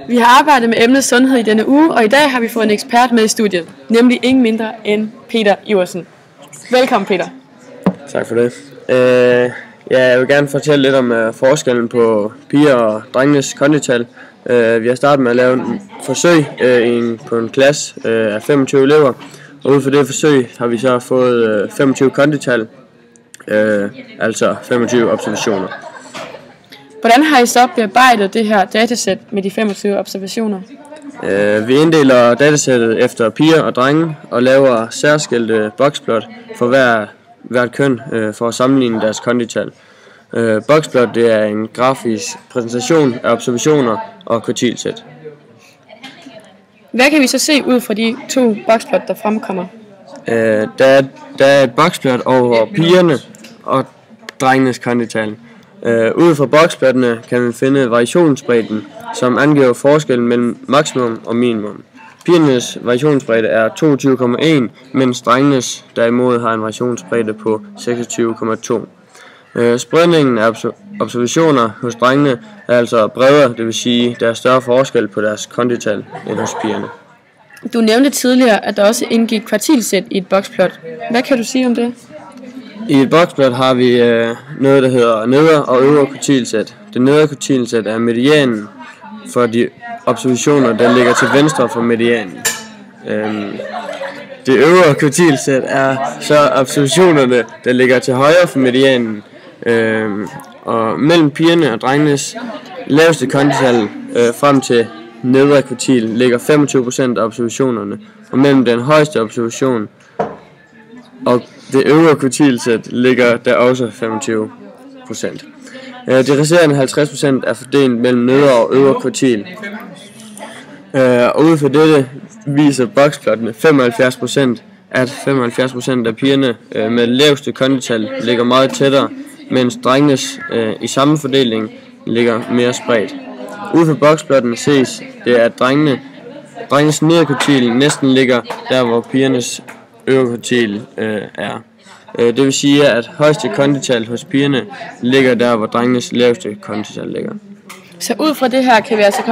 Vi har arbejdet med emnet sundhed i denne uge, og i dag har vi fået en ekspert med i studiet, nemlig ingen mindre end Peter Iversen. Velkommen, Peter. Tak for det. Jeg vil gerne fortælle lidt om forskellen på piger og drengenes kondital. Vi har startet med at lave en forsøg på en klasse af 25 elever, og ud fra det forsøg har vi så fået 25 kondital, altså 25 observationer. Hvordan har I så bearbejdet det her datasæt med de 25 observationer? Vi inddeler datasættet efter piger og drenge og laver særskilte boxplot for hvert køn for at sammenligne deres kondital. Boxplot det er en grafisk præsentation af observationer og kvartilsæt. Hvad kan vi så se ud fra de to boxplot, der fremkommer? Der er et boxplot over pigerne og drengenes kondital. Ud fra boxplottene kan man finde variationsbredden, som angiver forskellen mellem maksimum og minimum. Pigernes variationsbredde er 22,1, mens drengenes derimod har en variationsbredde på 26,2. Spredningen af observationer hos drengene er altså bredere, det vil sige, der er større forskel på deres kondital end hos pigerne. Du nævnte tidligere, at der også indgik kvartilsæt i et boxplot. Hvad kan du sige om det? I et boxplot har vi noget, der hedder nedre og øvre kvartilsæt. Det nedre kvartilsæt er medianen for de observationer, der ligger til venstre for medianen. Det øvre kvartilsæt er så observationerne, der ligger til højre for medianen. Og mellem pigerne og drengenes laveste kondital frem til nedre kvartil ligger 25% af observationerne, og mellem den højeste observation og det øvre kvartilsæt ligger der også 25%. De resterende 50% er fordelt mellem nedre og øvre kvartil. Og ud fra dette viser boxplottene 75%, at 75% af pigerne med laveste kondital ligger meget tættere, mens drengenes i samme fordeling ligger mere spredt. Ud fra boxplottene ses det, at drengenes nedre kvartil næsten ligger der, hvor pigernes øvre kvartil er. Det vil sige, at højeste kondital hos pigerne ligger der, hvor drengenes laveste kondital ligger. Så ud fra det her kan vi altså